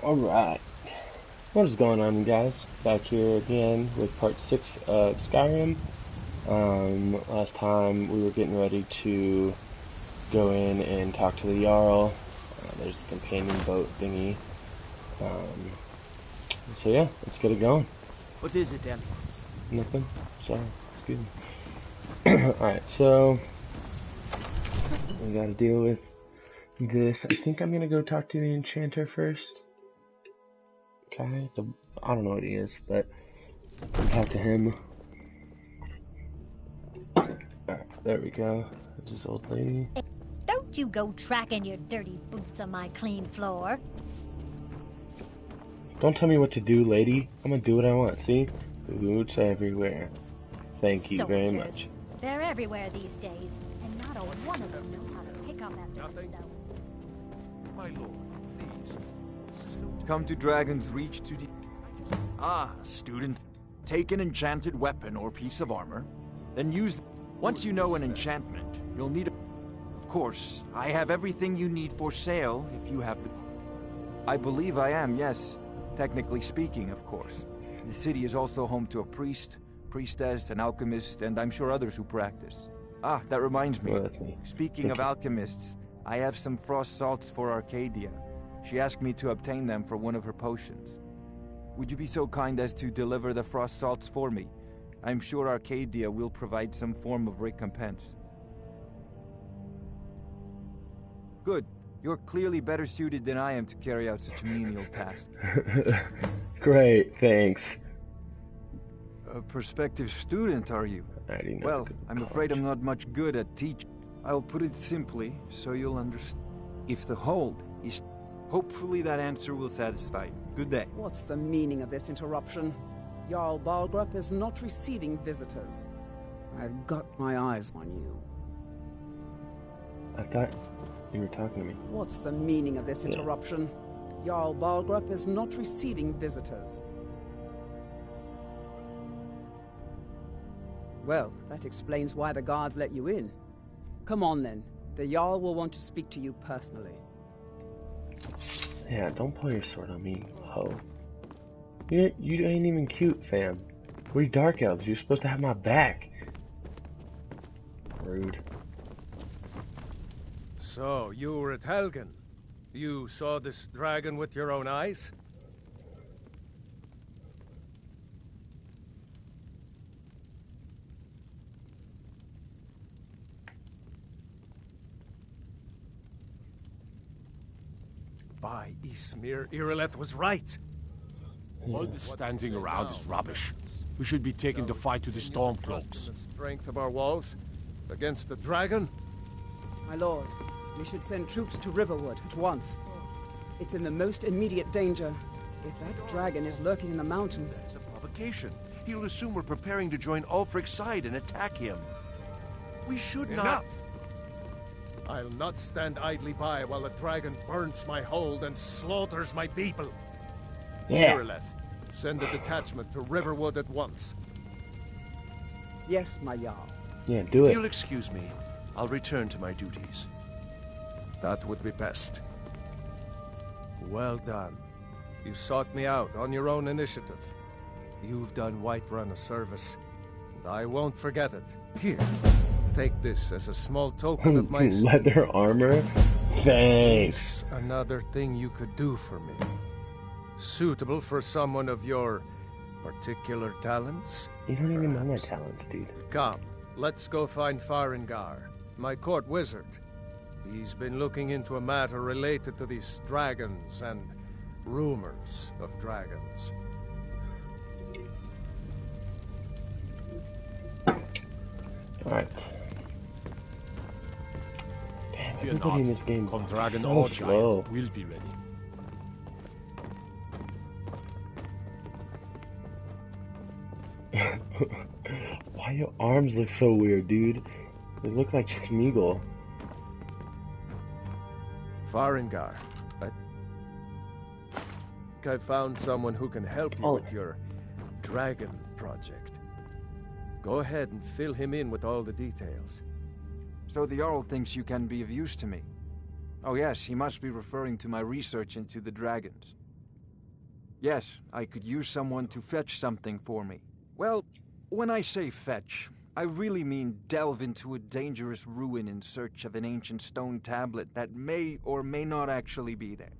Alright, what is going on, guys? Back here again with part 6 of Skyrim. Last time we were getting ready to go in and talk to the Jarl. There's the companion boat thingy. Um, so yeah, let's get it going. What is it, Elf? Nothing? Sorry, excuse me. Alright, so we gotta deal with this. I think I'm gonna go talk to the enchanter first. Okay, I don't know what he is, but I'll talk to him. Alright, there we go. There's this old lady. Don't you go tracking your dirty boots on my clean floor. Don't tell me what to do, lady. I'm gonna do what I want, see? Boots everywhere. Thank you very much. They're everywhere these days, and not a one of them knows how to pick up after themselves. My lord, please. This is no Come to Dragon's Reach to student. Take an enchanted weapon or piece of armor, then use. Once you know an enchantment, you'll need a. Of course, I have everything you need for sale if you have the. I believe I am, yes. Technically speaking, of course. The city is also home to a priest, priestess, an alchemist, and I'm sure others who practice. Ah, that reminds me. Well, that's me. Speaking of alchemists, I have some frost salts for Arcadia. She asked me to obtain them for one of her potions. Would you be so kind as to deliver the frost salts for me? I'm sure Arcadia will provide some form of recompense. Good. You're clearly better suited than I am to carry out such a menial task. Great, thanks. A prospective student, are you? I already know. Well, I'm afraid I'm not much good at teaching. I'll put it simply, so you'll understand. If the hold is... Hopefully that answer will satisfy you. Good day. What's the meaning of this interruption? Jarl Balgrup is not receiving visitors. I've got my eyes on you. I thought you were talking to me. What's the meaning of this interruption? Jarl Balgrup is not receiving visitors. Well, that explains why the guards let you in. Come on then. The Jarl will want to speak to you personally. Yeah, don't pull your sword on me, ho. You ain't even cute, fam. We're dark elves. You're supposed to have my back. Rude. So, you were at Helgen. You saw this dragon with your own eyes? By Ismir, Irileth was right. All this standing around is rubbish. We should be taking the fight to the Stormcloaks. The strength of our walls against the dragon? My lord, we should send troops to Riverwood at once. It's in the most immediate danger. If that dragon is lurking in the mountains... It's a provocation. He'll assume we're preparing to join Ulfric's side and attack him. We should not... Enough! I'll not stand idly by while the dragon burns my hold and slaughters my people. Yeah. Irileth, send a detachment to Riverwood at once. Yes, my Jarl. Yeah, do If it. you'll excuse me, I'll return to my duties. That would be best. Well done. You sought me out on your own initiative. You've done Whiterun a service, and I won't forget it. Here, take this as a small token of my... Leather armor? Thanks. Another thing you could do for me. Suitable for someone of your particular talents? You don't even know my talents, dude. Come, let's go find Farengar, my court wizard. He's been looking into a matter related to these dragons and rumors of dragons. Alright. Damn, Fear everybody in this not. game Come is dragon so or slow. giant, we'll be ready. Why your arms look so weird, dude? They look like Smeagol. Farengar, I think I found someone who can help you with your dragon project. Go ahead and fill him in with all the details. So the Jarl thinks you can be of use to me. Oh yes, he must be referring to my research into the dragons. Yes, I could use someone to fetch something for me. Well, when I say fetch, I really mean delve into a dangerous ruin in search of an ancient stone tablet that may or may not actually be there.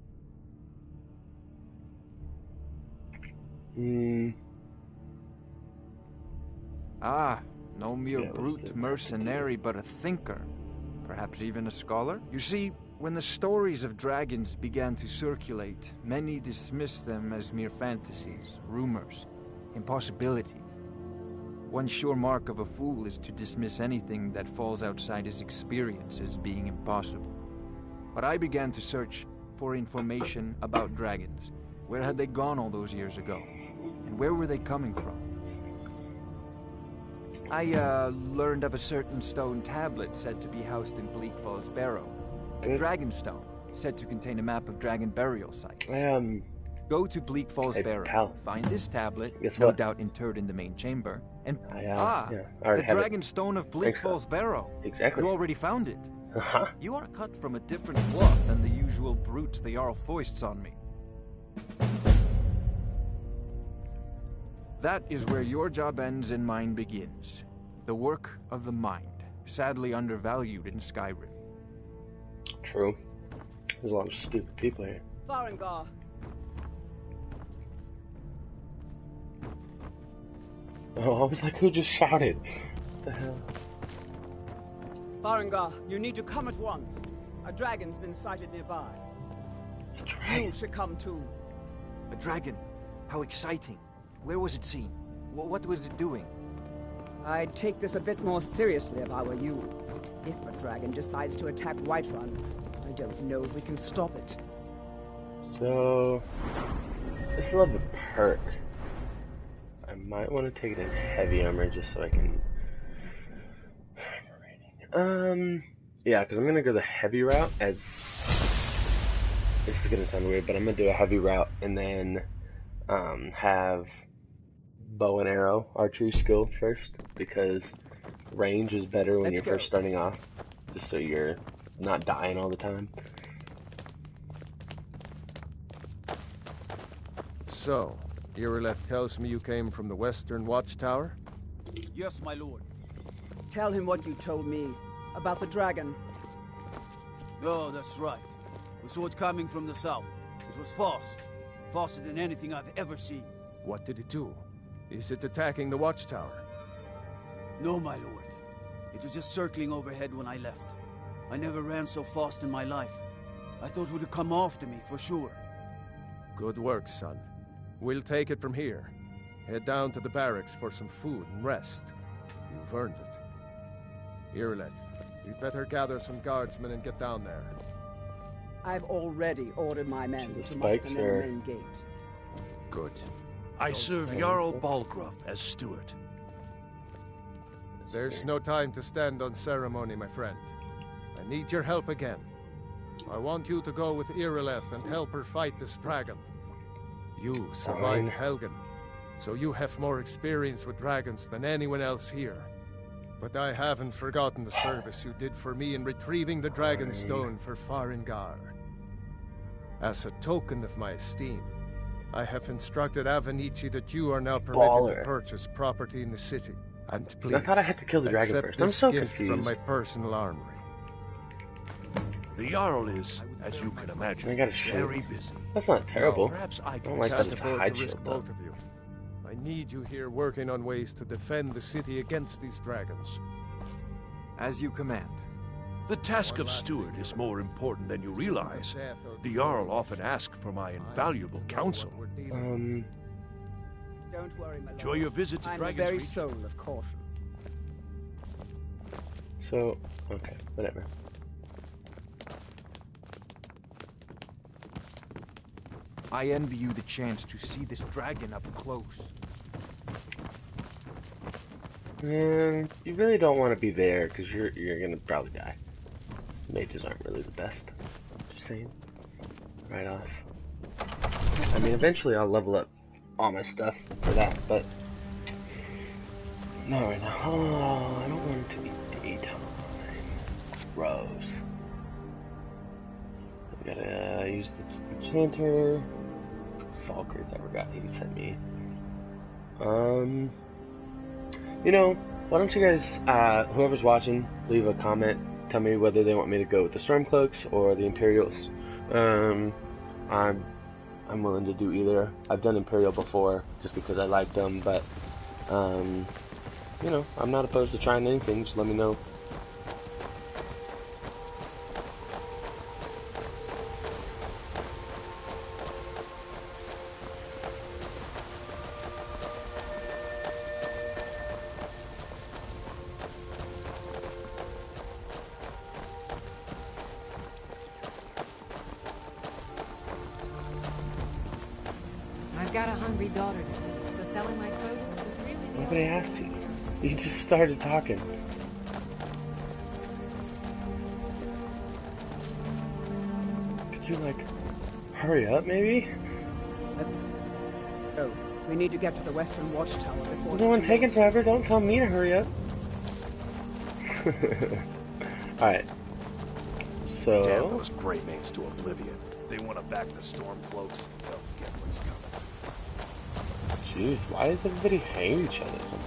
Ah, no mere Yeah, brute mercenary, but a thinker. Perhaps even a scholar? You see, when the stories of dragons began to circulate, many dismissed them as mere fantasies, rumors, impossibilities. One sure mark of a fool is to dismiss anything that falls outside his experience as being impossible. But I began to search for information about dragons. Where had they gone all those years ago? And where were they coming from? I learned of a certain stone tablet said to be housed in Bleak Falls Barrow. A dragon stone, said to contain a map of dragon burial sites. Go to Bleak Falls Hey, Barrow, pal. find this tablet, Guess no what? doubt interred in the main chamber, and yeah, I the already have it. dragon stone of Bleak Think so. Falls Barrow. Exactly. You already found it. Uh-huh. You are cut from a different cloth than the usual brutes the Jarl foists on me. That is where your job ends and mine begins. The work of the mind, sadly undervalued in Skyrim. True. There's a lot of stupid people here. Farengar, Oh, I was like, who just shouted? What the hell? Farengar, you need to come at once. A dragon's been sighted nearby. A dragon. You should come too. A dragon? How exciting. Where was it seen? What was it doing? I'd take this a bit more seriously if I were you. If a dragon decides to attack Whiterun, I don't know if we can stop it. So, I still have a perk. I might want to take it in heavy armor just so I can. Yeah, because I'm gonna go the heavy route as. This is gonna sound weird, but I'm gonna do a heavy route and then have bow and arrow archery skill first because range is better when Let's you're go. first starting off, just so you're not dying all the time. So, Irileth tells me you came from the Western Watchtower? Yes, my lord. Tell him what you told me about the dragon. Oh, that's right. We saw it coming from the south. It was fast. Faster than anything I've ever seen. What did it do? Is it attacking the Watchtower? No, my lord. It was just circling overhead when I left. I never ran so fast in my life. I thought it would come after me, for sure. Good work, son. We'll take it from here. Head down to the barracks for some food and rest. You've earned it. Irileth, you'd better gather some guardsmen and get down there. I've already ordered my men The to muster spikes near are- the main gate. Good. I serve Jarl Balgruuf as steward. There's no time to stand on ceremony, my friend. I need your help again. I want you to go with Irileth and help her fight this dragon. You survived Helgen, so you have more experience with dragons than anyone else here. But I haven't forgotten the service you did for me in retrieving the Dragon Stone for Farengar. As a token of my esteem, I have instructed Avenici that you are now permitted Baller. to purchase property in the city. And please, I thought I had to kill the dragon accept first. I'm this so gift confused. from my personal armory. The Jarl is, as you can imagine, I gotta shoot. very busy. That's not terrible. Perhaps I I can don't like that assist. it's a Can't afford hide to risk shield, though. both of you. I need you here working on ways to defend the city against these dragons. As you command. The task of steward is more important than you realize. The Jarl often asks for my invaluable counsel. Don't worry, my lord. Enjoy your visit to I'm the Dragon's very Reach. soul of caution. So, okay, whatever. I envy you the chance to see this dragon up close. And you really don't want to be there because you're gonna probably die. Mages aren't really the best. Just saying. Right off. I mean, eventually I'll level up all my stuff for that, but not right now. Oh, I don't want it to be daytime. Gross. We gotta use the enchanter. Falkers I forgot he sent me. You know, why don't you guys, whoever's watching, leave a comment. Tell me whether they want me to go with the Stormcloaks or the Imperials. I'm willing to do either. I've done Imperial before, just because I liked them, but, you know, I'm not opposed to trying anything. Just let me know. I've got a hungry daughter to feed, so selling my produce is really the Nobody asked you. You just started talking. Could you, like, hurry up, maybe? Let's go. We need to get to the western watchtower before... No one taking forever. Don't tell me to hurry up. Alright. So... Damn those Grey Mates to oblivion. They want to back the Stormcloaks. They'll get what's coming. Jeez, why does everybody hate each other so much?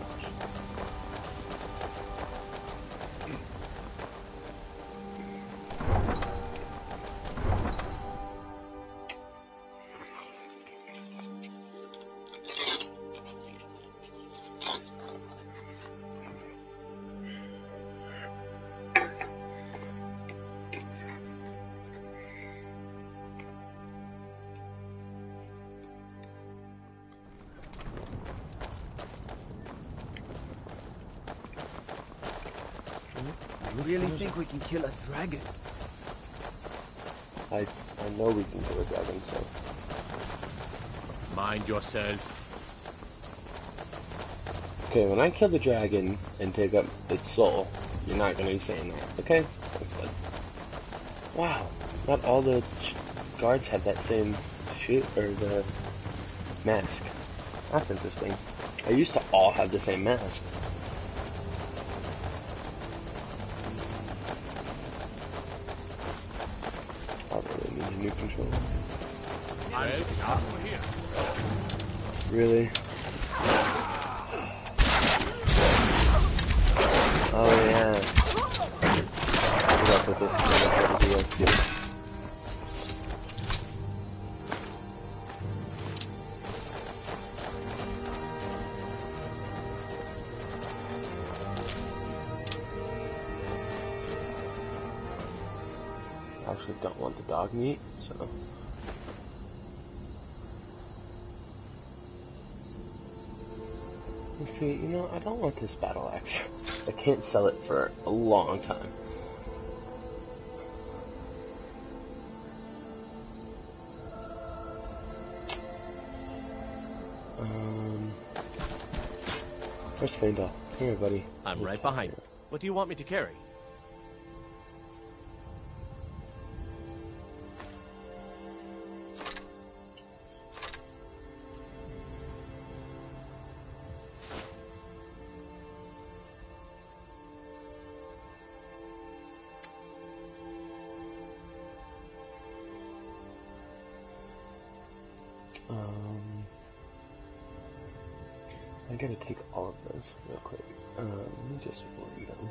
You really think we can kill a dragon? I know we can kill a dragon, so... Mind yourself. Okay, when I kill the dragon and take up its soul, you're not gonna be saying that, okay? That's good. Wow, not all the guards have that same shoot or the mask. That's interesting. I used to all have the same mask. I really need a new controller. Really? Oh yeah. I forgot that this is the DLC. I actually don't want the dog meat, so... See, you know, I don't want this battle axe. I can't sell it for a long time. Where's Feindal? Come here, buddy. I'm right behind you. What do you want me to carry? I gotta take all of those real quick. Let me just read them.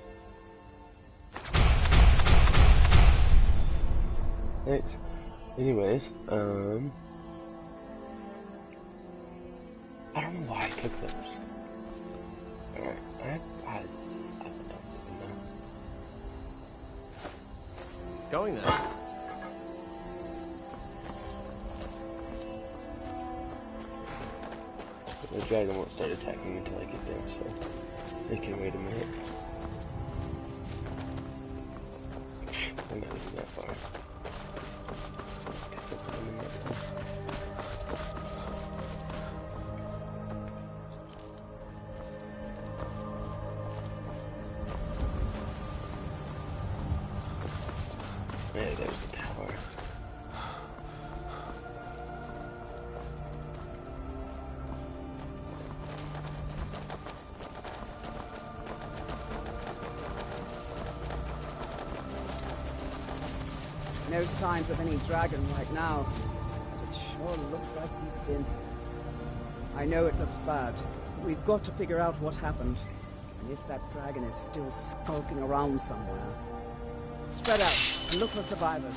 Thanks. Anyways, I don't know why I took those. Alright, I don't know. Going there. The dragon won't start attacking until I get there, so I can wait a minute. I'm not even that far. Yeah, there's the tower. No signs of any dragon right now, which sure looks like he's been. I know it looks bad. We've got to figure out what happened. And if that dragon is still skulking around somewhere. Spread out and look for survivors.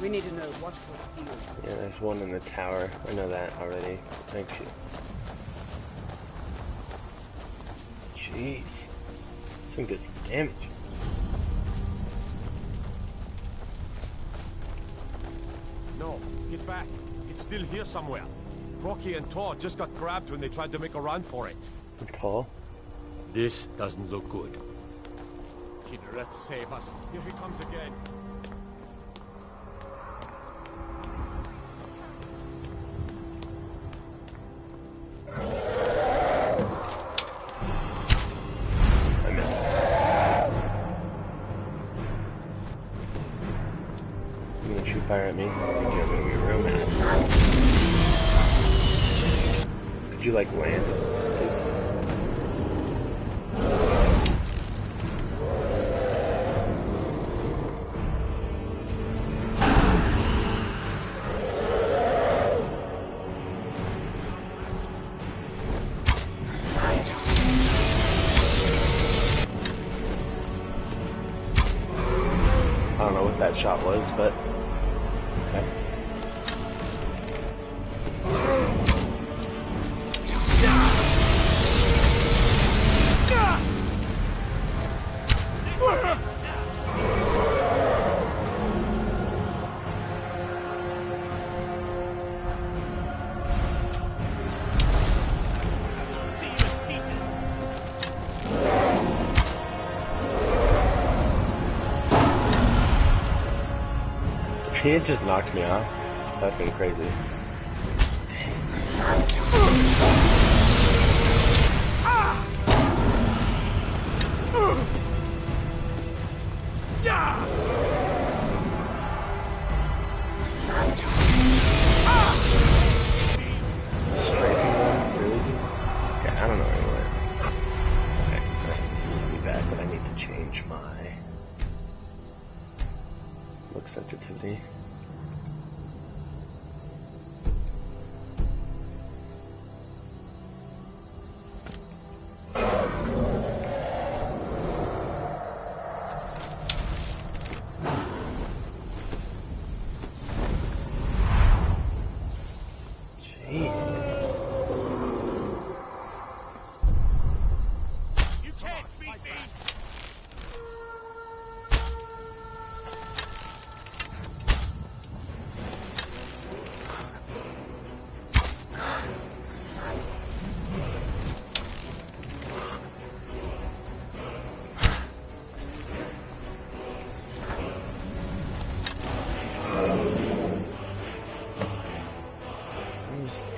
We need to know what we're dealing with. Yeah, there's one in the tower. I know that already. Thank you. Jeez. This thing does some damage. No, get back. It's still here somewhere. Rocky and Tor just got grabbed when they tried to make a run for it. Paul? This doesn't look good. Kinneret, save us. Here he comes again. I missed. You gonna shoot fire at me? I think you're gonna be real mad. Could you like land, please? I don't know what that shot was, but okay. He just knocked me off. That's been crazy. Striking one? Really? Okay, I don't know anywhere. Okay, this will be bad, but I need to change my look sensitivity.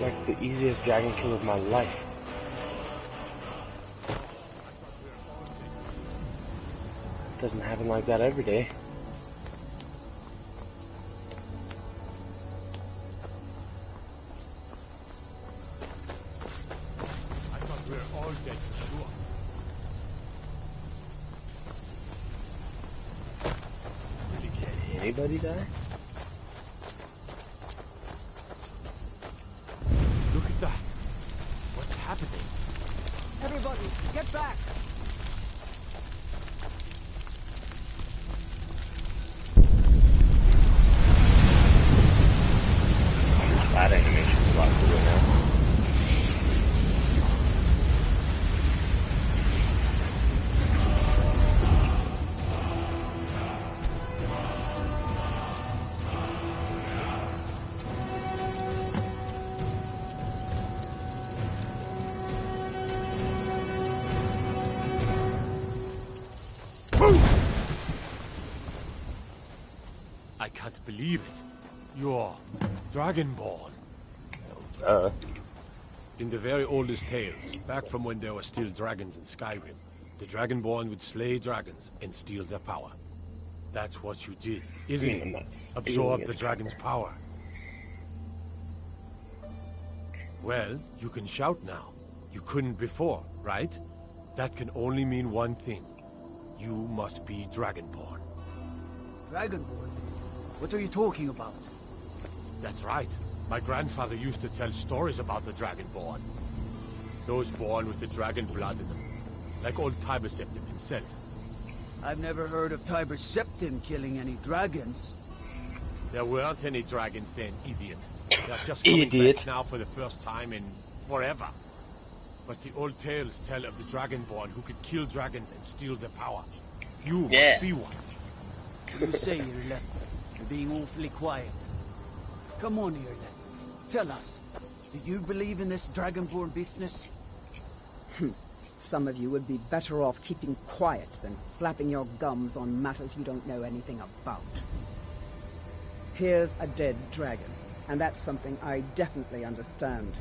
Like the easiest dragon kill of my life. Doesn't happen like that every day. I thought we were all dead for sure. Did anybody die? Look at that. What's happening? Everybody, get back! That animation's a lot cooler now. I can't believe it. You're Dragonborn. In the very oldest tales, back from when there were still dragons in Skyrim, the Dragonborn would slay dragons and steal their power. That's what you did, isn't it? Absorb the dragon's power. Well, you can shout now. You couldn't before, right? That can only mean one thing. You must be Dragonborn. Dragonborn? What are you talking about? That's right. My grandfather used to tell stories about the Dragonborn. Those born with the dragon blood in them. Like old Tiber Septim himself. I've never heard of Tiber Septim killing any dragons. There weren't any dragons then, idiot. They're just coming back now for the first time in forever. But the old tales tell of the Dragonborn who could kill dragons and steal their power. You must be one. You say you're left. You're being awfully quiet. Come on here, then. Tell us. Do you believe in this Dragonborn business? Some of you would be better off keeping quiet than flapping your gums on matters you don't know anything about. Here's a dead dragon, and that's something I definitely understand.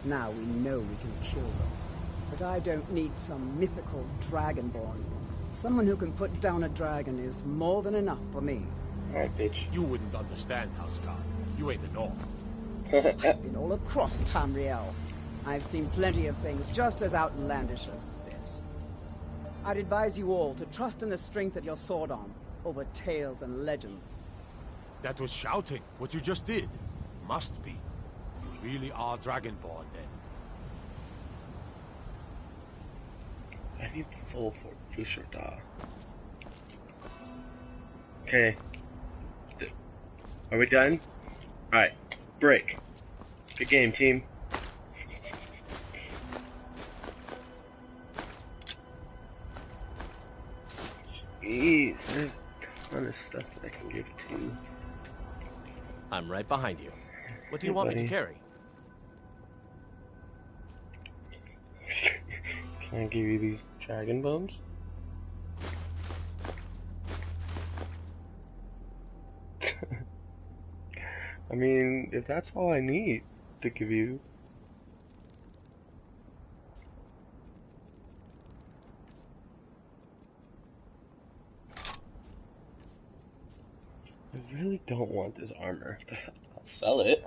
Now we know we can kill them. But I don't need some mythical Dragonborn. Someone who can put down a dragon is more than enough for me. Alright, bitch. You wouldn't understand, Houseguard. You ain't the norm. I've been all across Tamriel. I've seen plenty of things just as outlandish as this. I'd advise you all to trust in the strength of your sword arm over tales and legends. That was shouting, what you just did. Must be. You really are Dragonborn, then. I need full for Fushorta. Okay. Are we done? Alright. Break. Good game, team. Jeez, there's a ton of stuff that I can give to. I'm right behind you. What do you want me to carry? Can I give you these dragon bones? I mean, if that's all I need to give you. I really don't want this armor. I'll sell it.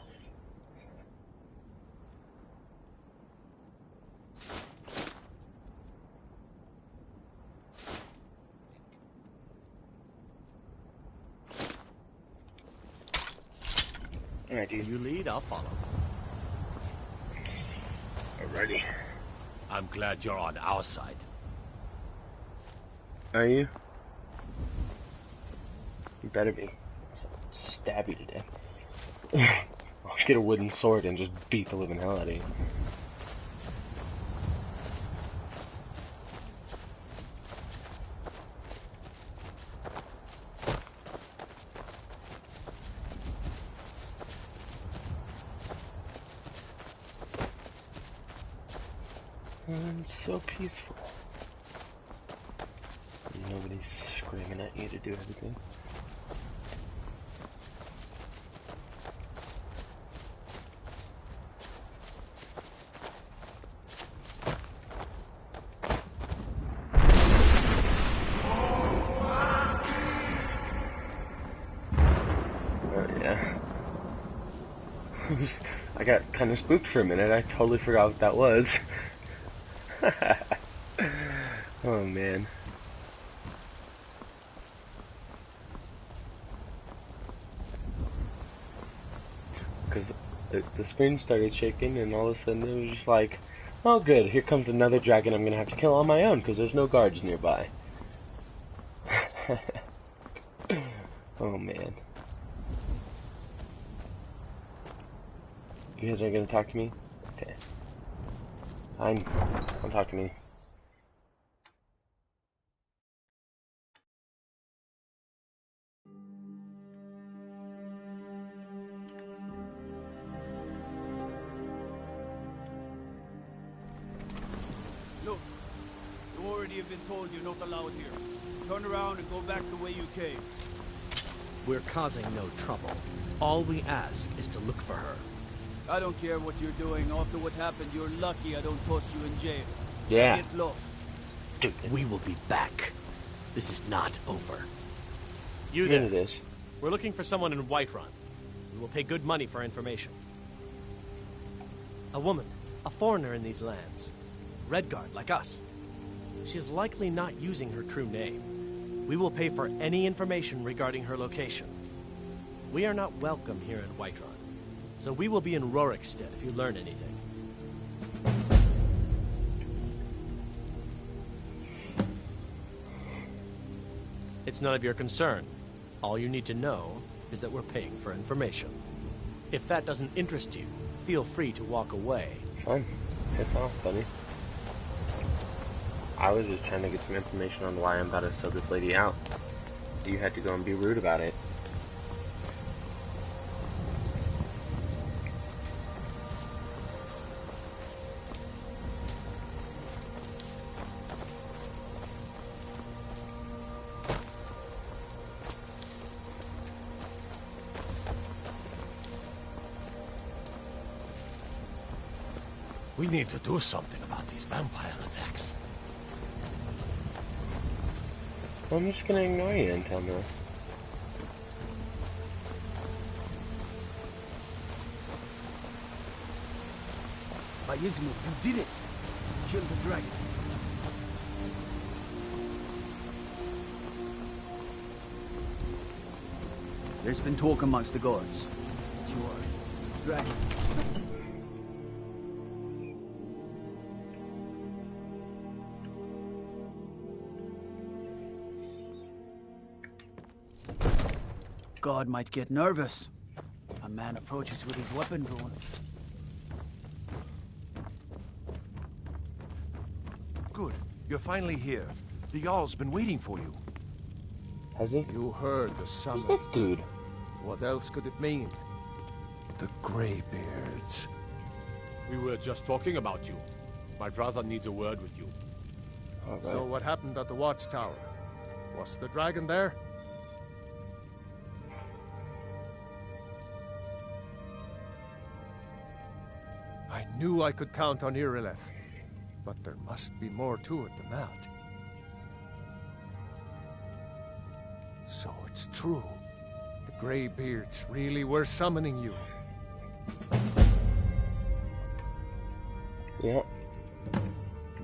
Alright, dude. You lead, I'll follow. Alrighty. I'm glad you're on our side. Are you? You better be. I'll stab you to death. I'll get a wooden sword and just beat the living hell out of you. So peaceful. Nobody's screaming at you to do everything. Oh yeah. I got kind of spooked for a minute. I totally forgot what that was. Oh man. Because the screen started shaking and all of a sudden it was just like, oh good, here comes another dragon I'm gonna have to kill on my own because there's no guards nearby. Oh man. You guys are gonna talk to me? Okay. Fine. Don't talk to me. Look, you already have been told you're not allowed here. Turn around and go back the way you came. We're causing no trouble. All we ask is to look for her. I don't care what you're doing. After what happened, you're lucky I don't toss you in jail. Yeah. Get lost. We will be back. This is not over. You Into there. this. We're looking for someone in Whiterun. We will pay good money for information. A woman, a foreigner in these lands. Redguard, like us. She's likely not using her true name. We will pay for any information regarding her location. We are not welcome here in Whiterun. So we will be in Rorikstead if you learn anything. It's none of your concern. All you need to know is that we're paying for information. If that doesn't interest you, feel free to walk away. Fine. Piss off, buddy. I was just trying to get some information on why I'm about to sell this lady out. You had to go and be rude about it. We need to do something about these vampire attacks. Well, I'm just gonna ignore you until now. By Ismu, you did it! You killed the dragon. There's been talk amongst the guards that you are dragon. God might get nervous. A man approaches with his weapon drawn. Good. You're finally here. The Jarl's been waiting for you. Has he? You heard the summons. Who's this dude? What else could it mean? The Greybeards. We were just talking about you. My brother needs a word with you. All right. So what happened at the watchtower? Was the dragon there? I knew I could count on Irileth, but there must be more to it than that. So it's true. The Greybeards really were summoning you. Yep.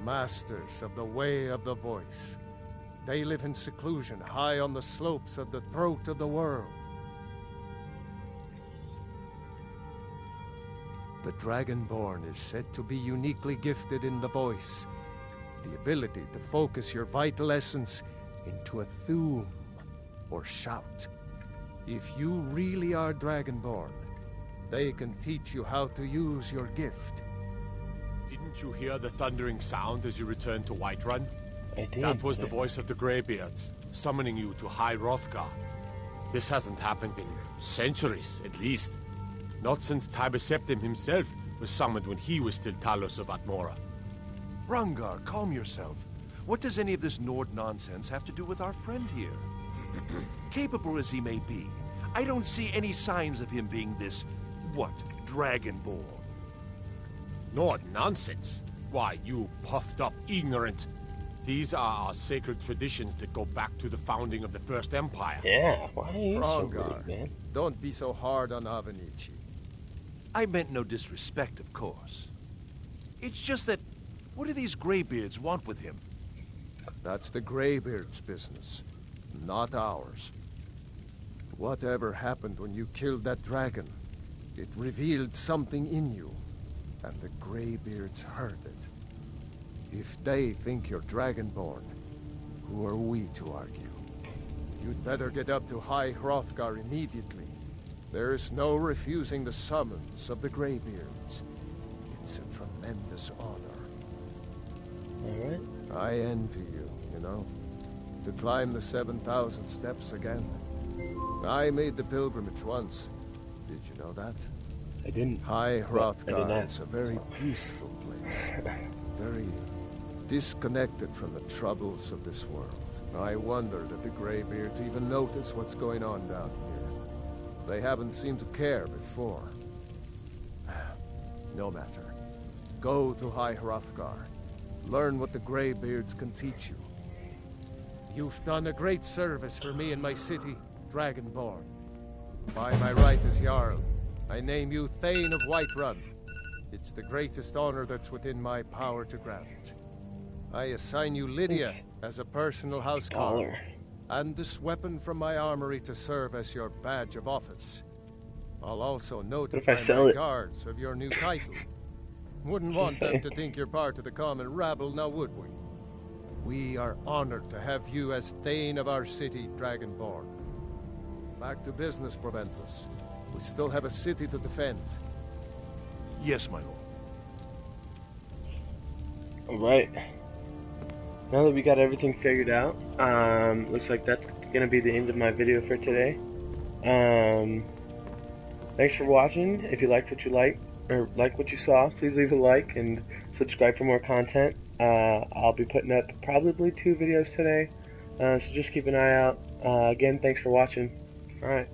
Masters of the Way of the Voice. They live in seclusion high on the slopes of the throat of the world. The Dragonborn is said to be uniquely gifted in the voice, the ability to focus your vital essence into a thum, or shout. If you really are Dragonborn, they can teach you how to use your gift. Didn't you hear the thundering sound as you returned to Whiterun? I did. That was the voice of the Greybeards, summoning you to High Hrothgar. This hasn't happened in centuries, at least. Not since Tiber Septim himself was summoned when he was still Talos of Atmora. Rangar, calm yourself. What does any of this Nord nonsense have to do with our friend here? Capable as he may be, I don't see any signs of him being this, Dragonborn. Nord nonsense? Why, you puffed up ignorant. These are our sacred traditions that go back to the founding of the First Empire. Yeah, why are you so Rangar, rude, man? don't be so hard on Avenici. I meant no disrespect, of course. It's just that, what do these Greybeards want with him? That's the Greybeards' business, not ours. Whatever happened when you killed that dragon, it revealed something in you, and the Greybeards heard it. If they think you're Dragonborn, who are we to argue? You'd better get up to High Hrothgar immediately. There's no refusing the summons of the Greybeards. It's a tremendous honor. All right. I envy you, you know, to climb the 7,000 steps again. I made the pilgrimage once. Did you know that? I didn't. High Hrothgar not. is a very peaceful place. Very disconnected from the troubles of this world. I wonder that the Greybeards even notice what's going on down here. They haven't seemed to care before. No matter. Go to High Hrothgar. Learn what the Greybeards can teach you. You've done a great service for me and my city, Dragonborn. By my right as Jarl, I name you Thane of Whiterun. It's the greatest honor that's within my power to grant. I assign you Lydia as a personal housecarl, Scholar. and this weapon from my armory to serve as your badge of office. I'll also if I notify sell my it? guards of your new title. Wouldn't want them to think you're part of the common rabble, now would we? We are honored to have you as Thane of our city, Dragonborn. Back to business, Proventus. We still have a city to defend. Yes, my lord. Alright. Now that we got everything figured out, looks like that's gonna be the end of my video for today. Thanks for watching. If you liked what you like what you saw, please leave a like and subscribe for more content. I'll be putting up probably 2 videos today, so just keep an eye out. Again, thanks for watching. Alright.